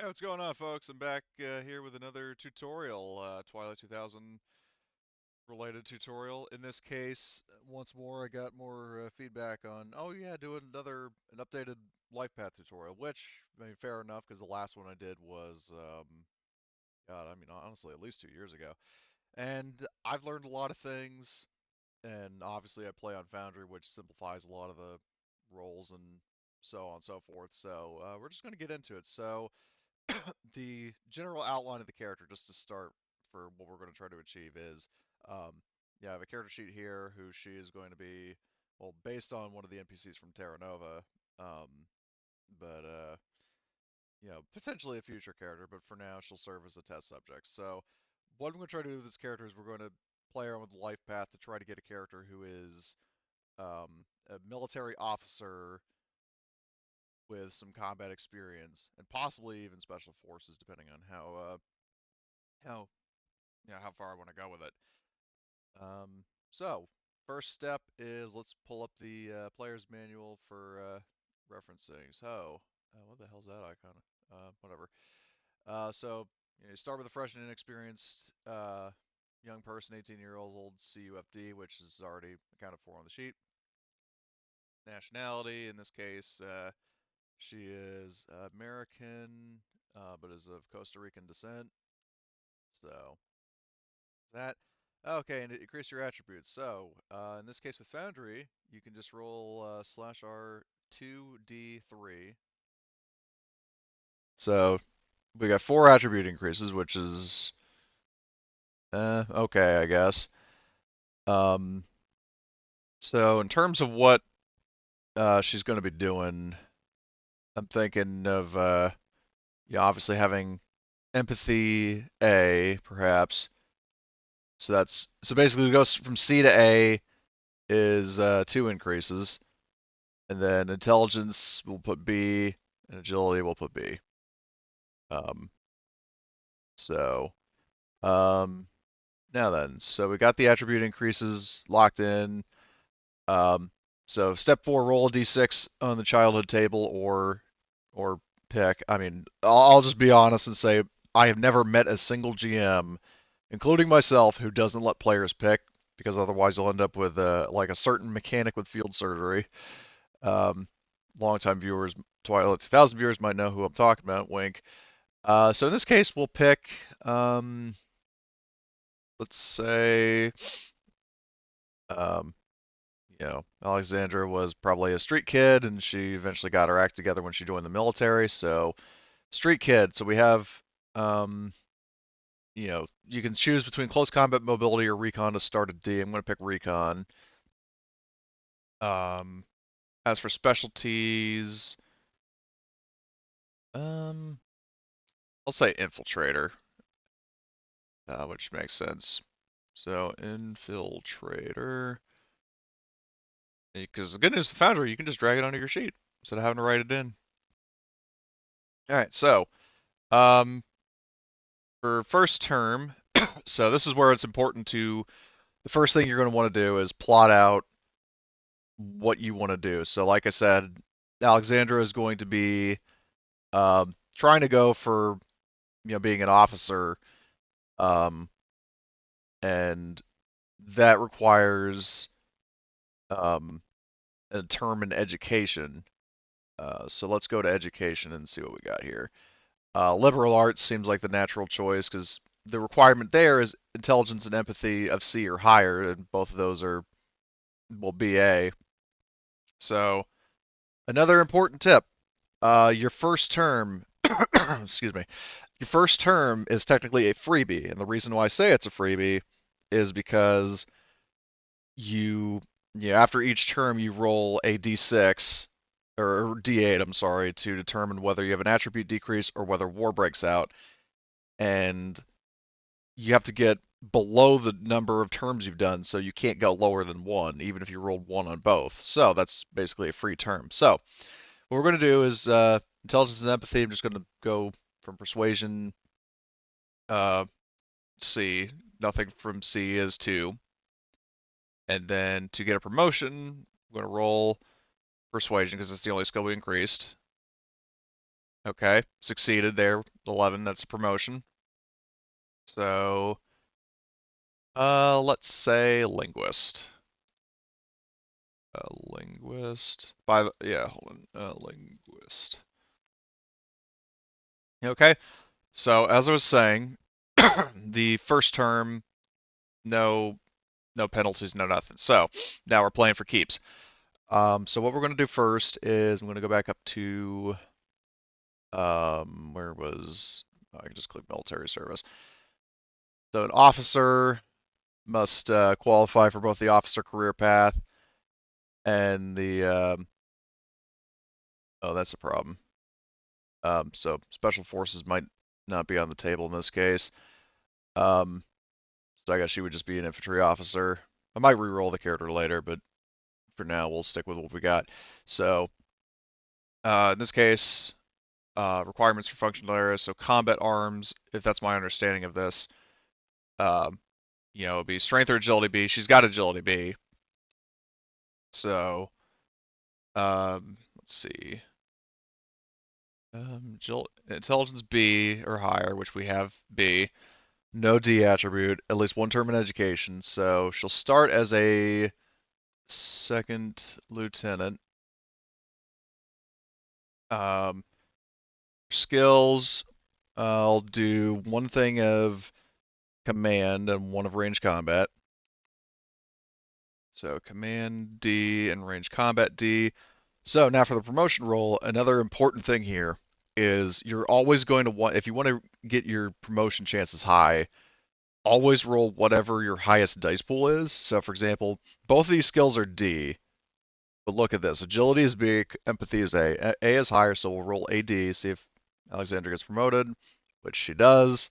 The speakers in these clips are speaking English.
Hey, what's going on, folks? I'm back here with another tutorial, Twilight 2000 related tutorial. In this case, once more, I got more feedback on, oh yeah, doing an updated life path tutorial, which, I mean, fair enough, because the last one I did was, God, I mean, honestly, at least 2 years ago. And I've learned a lot of things, and obviously I play on Foundry, which simplifies a lot of the roles and so on and so forth. So we're just going to get into it. So the general outline of the character, just to start for what we're going to try to achieve, is um, yeah, I have a character sheet here who she is going to be, well, based on one of the NPCs from Terra Nova, um, but potentially a future character, but for now she'll serve as a test subject. So what I'm going to try to do with this character is we're going to play around with the life path to try to get a character who is a military officer with some combat experience and possibly even special forces, depending on how how far I want to go with it. So first step is let's pull up the player's manual for referencing. So what the hell's that icon? Whatever. So you start with a fresh and inexperienced young person, 18-year-old CUFD, which is already accounted for on the sheet. Nationality, in this case, she is American, but is of Costa Rican descent. So that. Okay, and increase your attributes. So, in this case with Foundry, you can just roll /R 2d3. So, we got 4 attribute increases, which is, okay, I guess. Um, so in terms of what she's going to be doing, I'm thinking of, yeah, obviously having empathy A, perhaps. So basically it goes from C to A is 2 increases. And then intelligence we'll put B, and agility we'll put B. Um, so um, now then, so we got the attribute increases locked in. Um, so step 4, roll a d6 on the childhood table or pick. I mean, I'll just be honest and say I have never met a single GM, including myself, who doesn't let players pick because otherwise you'll end up with like a certain mechanic with field surgery. Um, Longtime viewers, Twilight 2000 viewers might know who I'm talking about. Wink. So in this case, we'll pick, let's say, um, Alexandra was probably a street kid, and she eventually got her act together when she joined the military. So street kid. So we have, um, you can choose between close combat mobility or recon to start a D. I'm going to pick recon. Um, as for specialties, um, I'll say infiltrator, which makes sense. So infiltrator, because the good news with Foundry, you can just drag it onto your sheet instead of having to write it in. All right, so um, for first term, so this is where it's important to, the first thing you're going to want to do is plot out what you want to do. So like I said, Alexandra is going to be trying to go for, being an officer, um, and that requires um, a term in education. So let's go to education and see what we got here. Liberal arts seems like the natural choice because the requirement there is intelligence and empathy of C or higher, and both of those are, well, BA. So another important tip: your first term, excuse me, your first term is technically a freebie, and the reason why I say it's a freebie is because you, after each term you roll a d6 or d8, I'm sorry, to determine whether you have an attribute decrease or whether war breaks out, and you have to get below the number of terms you've done, so you can't go lower than 1, even if you rolled 1 on both. So that's basically a free term. So what we're going to do is intelligence and empathy. I'm just going to go from persuasion uh, C. Nothing from C is 2. And then to get a promotion, I'm going to roll persuasion because it's the only skill we increased. Okay, succeeded there. 11, that's a promotion. So, let's say linguist. Linguist. Yeah, hold on. Linguist. Okay, so as I was saying, the first term, no, no penalties, no nothing. So now we're playing for keeps. So what we're going to do first is I'm going to go back up to where was I can just click military service. So an officer must qualify for both the officer career path and the oh, that's a problem. So special forces might not be on the table in this case. Um, so I guess she would just be an infantry officer. I might re-roll the character later, but for now we'll stick with what we got. So in this case, requirements for functional areas. So combat arms, if that's my understanding of this, um, it'd be strength or agility B. She's got agility B. So let's see. Intelligence B or higher, which we have B. No D attribute, at least one term in education. So she'll start as a second lieutenant. Um, Skills, I'll do one thing of command and one of range combat. So command D and range combat D. So now for the promotion roll, another important thing here is you're always going to want, if you want to get your promotion chances high, always roll whatever your highest dice pool is. So for example, both of these skills are D, but look at this. Agility is B, empathy is A. A is higher, so we'll roll AD, see if Alexandra gets promoted, which she does.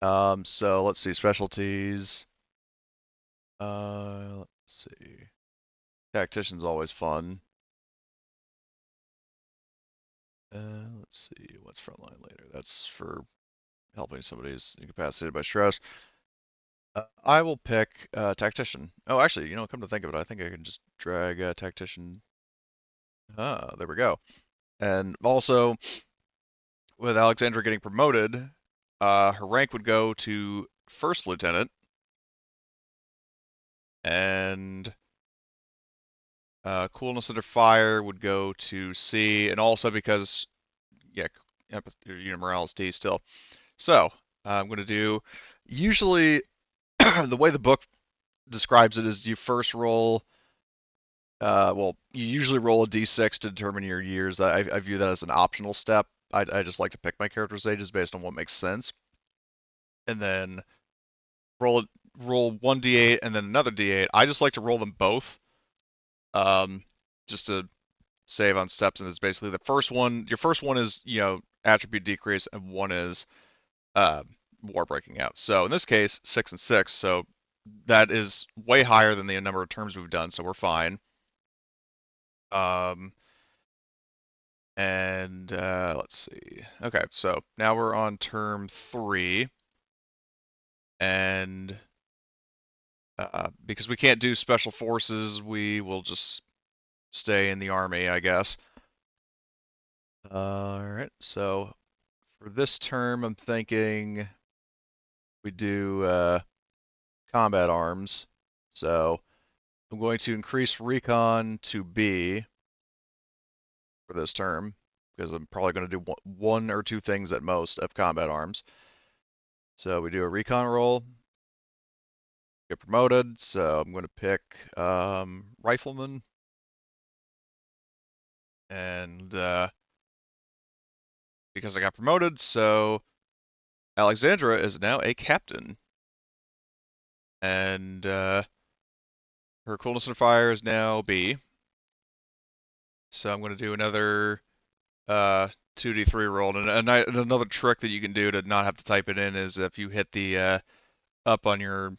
So let's see, specialties. Let's see. Tactician's always fun. Let's see, what's frontline later? That's for helping somebody who's incapacitated by stress. I will pick tactician. Oh, actually, come to think of it, I think I can just drag tactician. Ah, there we go. And also, with Alexandra getting promoted, her rank would go to first lieutenant, and coolness under fire would go to C, and also because, yeah, morale is D still. So I'm going to do, usually the way the book describes it is you first roll, well, you usually roll a d6 to determine your years. I view that as an optional step. I just like to pick my character's ages based on what makes sense. And then roll roll one d8 and then another d8. I just like to roll them both, um, just to save on steps. And it's basically the first one. Your first one is attribute decrease, and one is uh, war breaking out. So in this case, 6 and 6. So that is way higher than the number of terms we've done. So we're fine. Um, and let's see. Okay, so now we're on term 3, and because we can't do special forces, we will just stay in the army, I guess. All right, so for this term, I'm thinking we do combat arms. So I'm going to increase recon to B for this term because I'm probably going to do one or two things at most of combat arms. So we do a recon roll, get promoted. So I'm going to pick rifleman, and because I got promoted, so Alexandra is now a captain, and her coolness and fire is now B. So I'm going to do another 2d3 roll, and another trick that you can do to not have to type it in is if you hit the up on your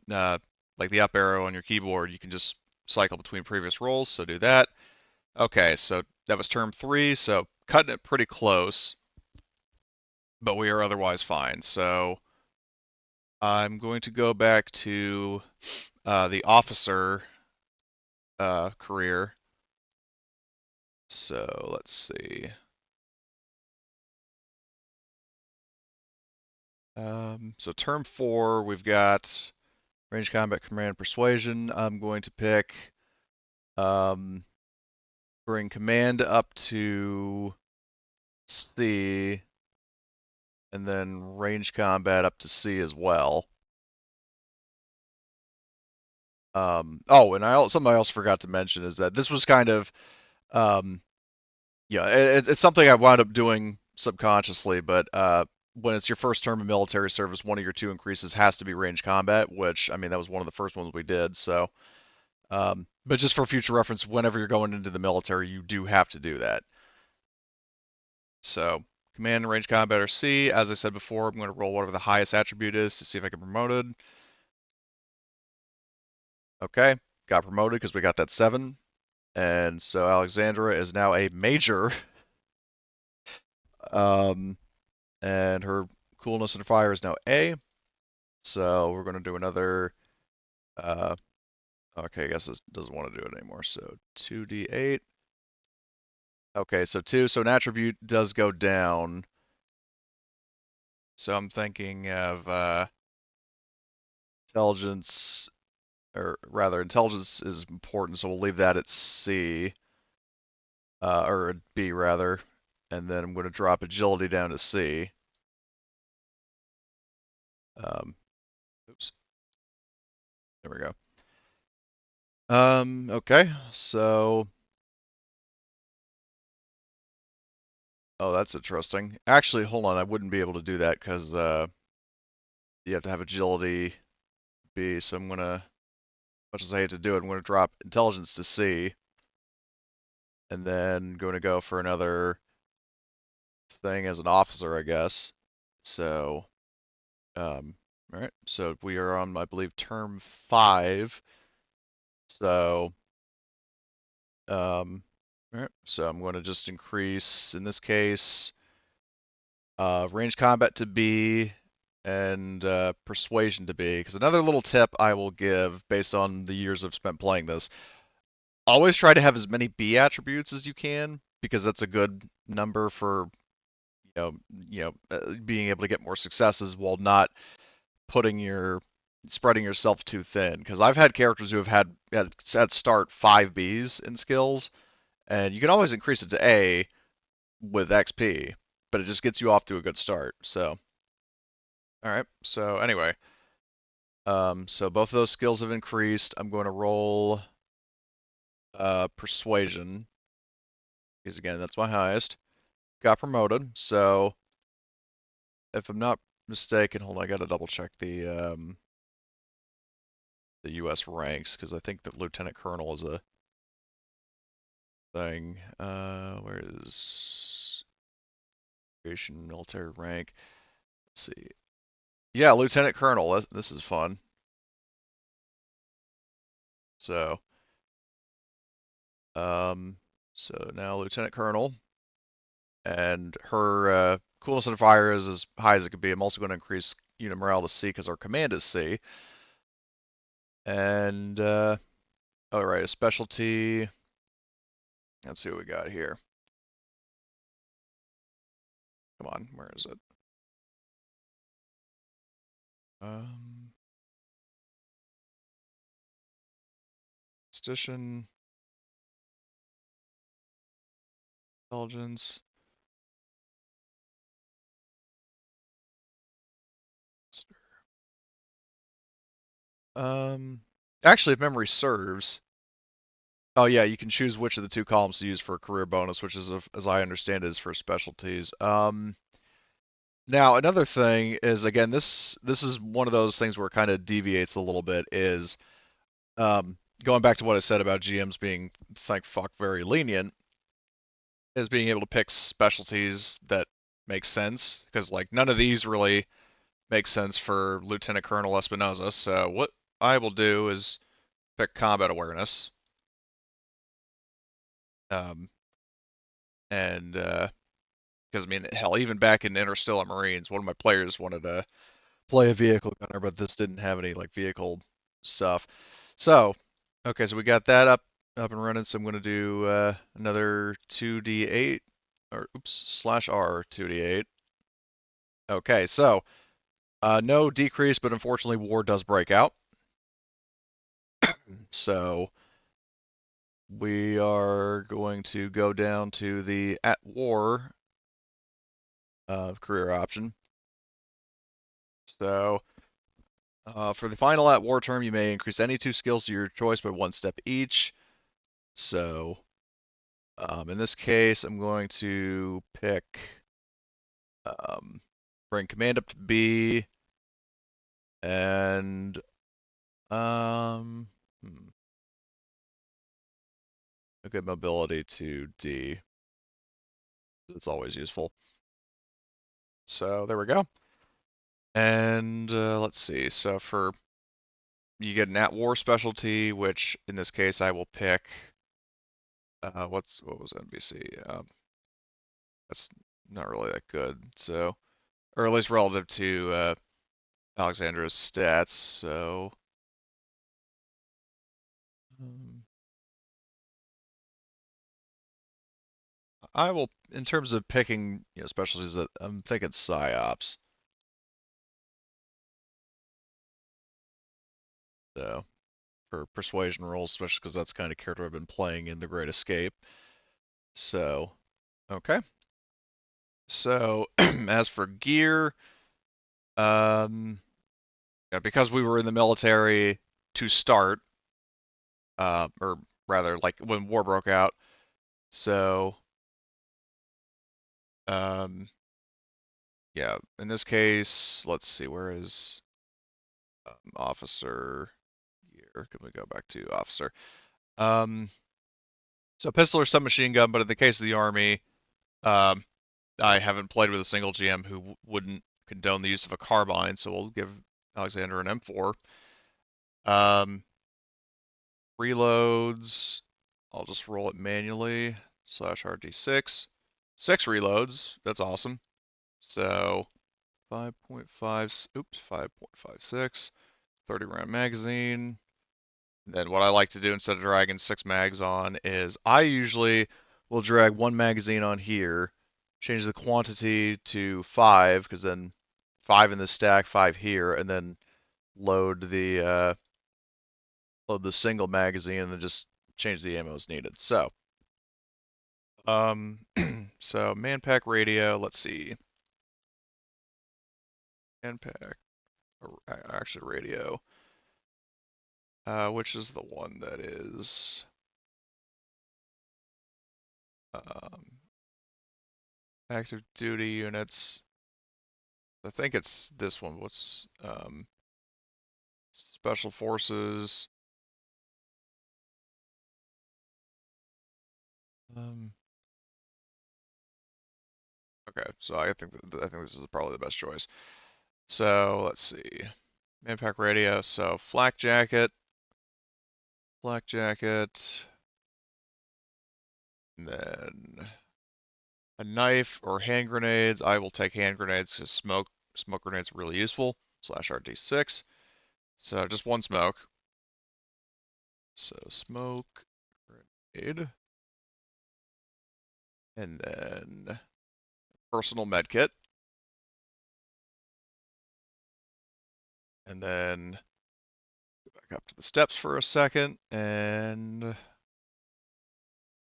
uh, like the up arrow on your keyboard, you can just cycle between previous rolls. So do that. Okay, so that was term 3, so cutting it pretty close, but we are otherwise fine. So I'm going to go back to the officer career. So let's see. So term 4, we've got range combat, command, persuasion. I'm going to pick um, bring command up to C, and then range combat up to C as well. Oh, and something I also forgot to mention is that this was kind of, um, yeah, it's something I wound up doing subconsciously, but when it's your first term of military service, one of your two increases has to be range combat, which, I mean, that was one of the first ones we did. So, but just for future reference, whenever you're going into the military, you do have to do that. So, command and range combat are C. As I said before, I'm going to roll whatever the highest attribute is to see if I get promoted. Okay, got promoted because we got that 7. And so Alexandra is now a major, um, and her coolness and fire is now A. So we're going to do another. Uh, okay, I guess it doesn't want to do it anymore. So 2d8. Okay, so 2. So an attribute does go down. So I'm thinking of intelligence, or rather, intelligence is important. So we'll leave that at C, or at B rather. And then I'm going to drop agility down to C. Oops. There we go. Okay, so, oh, that's interesting. Actually, hold on, I wouldn't be able to do that because you have to have agility B, so I'm gonna, much as I hate to do it, I'm gonna drop intelligence to C, and then gonna go for another thing as an officer, I guess. So, all right, so we are on, I believe, term 5. So, all right, so I'm gonna just increase, in this case, range combat to B, and persuasion to B. Because another little tip I will give based on the years I've spent playing this, always try to have as many B attributes as you can, because that's a good number for being able to get more successes while not putting your spreading yourself too thin. Because I've had characters who have had start 5 Bs in skills, and you can always increase it to A with XP, but it just gets you off to a good start. So, all right. So anyway, so both of those skills have increased. I'm going to roll persuasion because again, that's my highest. Got promoted. So if I'm not mistaken, hold on, I got to double check the U.S. ranks because I think that lieutenant colonel is a thing. Where is creation military rank? Let's see. Yeah, lieutenant colonel. This is fun. So, um, so now lieutenant colonel. And her coolness and fire is as high as it could be. I'm also going to increase unit morale to C because our command is C. And all right, a specialty. Let's see what we got here. Come on, where is it? Um, Statistician, intelligence. Um, Actually, if memory serves, oh yeah, you can choose which of the two columns to use for a career bonus, which is, as I understand it, is for specialties. Now another thing is, again, this is one of those things where it kind of deviates a little bit. Is going back to what I said about GMs being, thank fuck, very lenient, is being able to pick specialties that make sense. Because like none of these really make sense for Lieutenant Colonel Espinoza. So what I will do is pick combat awareness. Um, and because I mean, hell, even back in Interstellar Marines, one of my players wanted to play a vehicle gunner, but this didn't have any like vehicle stuff. So, okay, so we got that up and running. So I'm going to do another 2d8, or oops, slash R 2d8. Okay, so No decrease, but unfortunately, war does break out. So we are going to go down to the at war career option. So for the final at war term, you may increase any two skills to your choice by one step each. So in this case, I'm going to pick bring command up to B and um, hmm, a good mobility to D. It's always useful. So there we go. And let's see. So for you get an at war specialty, which in this case I will pick. What was NBC? That's not really that good. So, or at least relative to Alexandra's stats. So, um, I will, in terms of picking, specialties, that I'm thinking psyops. So, for persuasion rolls, especially because that's kind of character I've been playing in The Great Escape. So, okay. So, as for gear, um, yeah, because we were in the military to start, or rather, like when war broke out. So, um, yeah, in this case, let's see, where is officer gear? Can we go back to officer? Um, so pistol or submachine gun, but in the case of the army, um, I haven't played with a single GM who wouldn't condone the use of a carbine, so we'll give Alexander an M4. Um, reloads, I'll just roll it manually, slash RD6. 6 reloads, that's awesome. So 5.5, oops, 5.56, 30 round magazine. Then what I like to do instead of dragging 6 mags on is I usually will drag 1 magazine on here, change the quantity to 5, because then 5 in the stack, 5 here, and then load the single magazine and then just change the ammo as needed. So, um, so manpack radio. Let's see, manpack, actually radio. Which is the one that is um, active duty units. I think it's this one. What's special forces? Um, okay, so I think this is probably the best choice. So let's see, manpack radio. So flak jacket, and then a knife or hand grenades. I will take hand grenades because smoke grenades are really useful. Slash RD6. So just one smoke. So smoke grenade, and then personal med kit, and then go back up to the steps for a second, and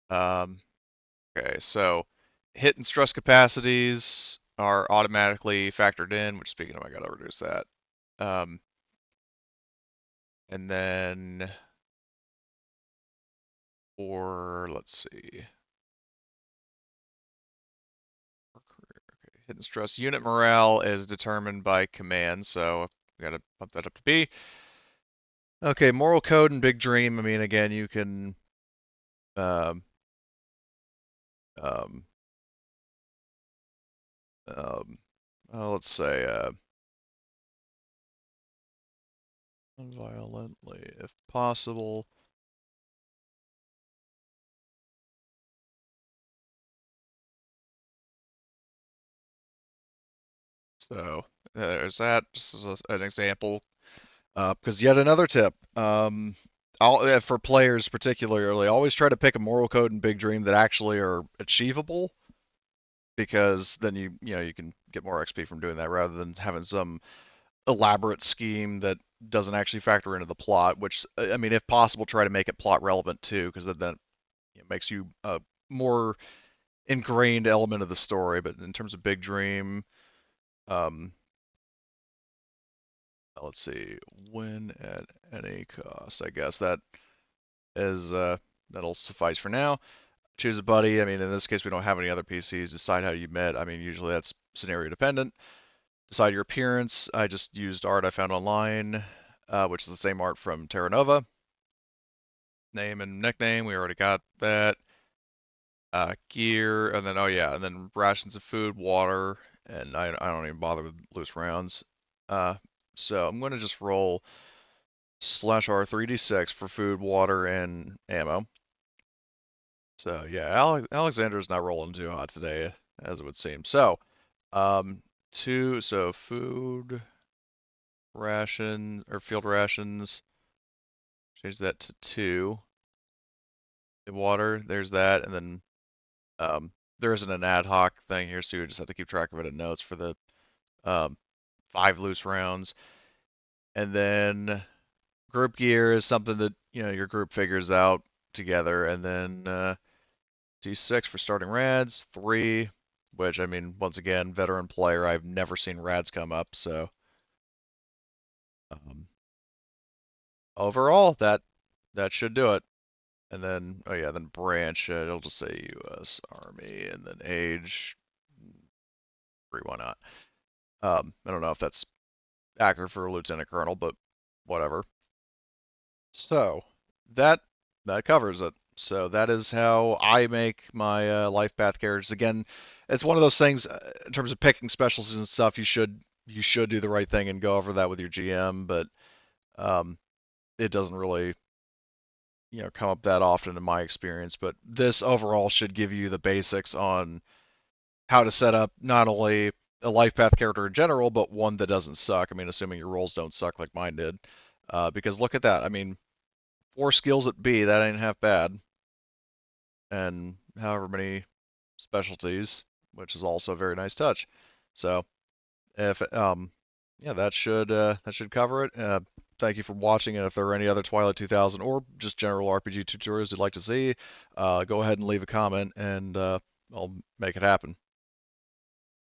um, okay, so hit and stress capacities are automatically factored in, which speaking of, I gotta reduce that. Um, and then for, let's see, okay, hit and stress unit morale is determined by command, so we gotta bump that up to B. Okay, moral code and big dream. I mean, again, you can um, um, um, let's say violently, if possible. So there's that, just as an example. Because yet another tip, for players particularly, always try to pick a moral code and big dream that actually are achievable, because then you can get more XP from doing that rather than having some elaborate scheme that doesn't actually factor into the plot. Which I mean, if possible, try to make it plot relevant too, because then it makes you a more ingrained element of the story. But in terms of Big Dream, um, let's see, win at any cost. I guess that is that'll suffice for now. Choose a buddy. I mean, in this case, we don't have any other PCs. Decide how you met. I mean, usually that's scenario dependent. Decide your appearance. I just used art I found online, which is the same art from Terra Nova. Name and nickname, we already got that. Gear, and then oh yeah, and then rations of food, water, and I don't even bother with loose rounds. Uh, so I'm gonna just roll slash R 3d6 for food, water, and ammo. So yeah, Alexander's not rolling too hot today, as it would seem. So, um, so food, ration or field rations, change that to two. Water, there's that, and then there isn't an ad hoc thing here, so you just have to keep track of it in notes for the um, 5 loose rounds. And then group gear is something that your group figures out together, and then D6 for starting rads, 3, which I mean, once again, veteran player, I've never seen rads come up, so um, overall that should do it. And then oh yeah, then branch, it'll just say U.S. Army, and then age, 3, why not? I don't know if that's accurate for a lieutenant colonel, but whatever. So that that covers it. So that is how I make my life path characters. Again, it's one of those things in terms of picking specialties and stuff. You should do the right thing and go over that with your GM, but um, it doesn't really come up that often in my experience. But this overall should give you the basics on how to set up not only a life path character in general, but one that doesn't suck. I mean, assuming your rolls don't suck like mine did. Because look at that. I mean, 4 skills at B, that ain't half bad. And however many specialties, which is also a very nice touch. So if yeah, that should cover it. Thank you for watching, and if there are any other Twilight 2000 or just general RPG tutorials you'd like to see, go ahead and leave a comment, and I'll make it happen.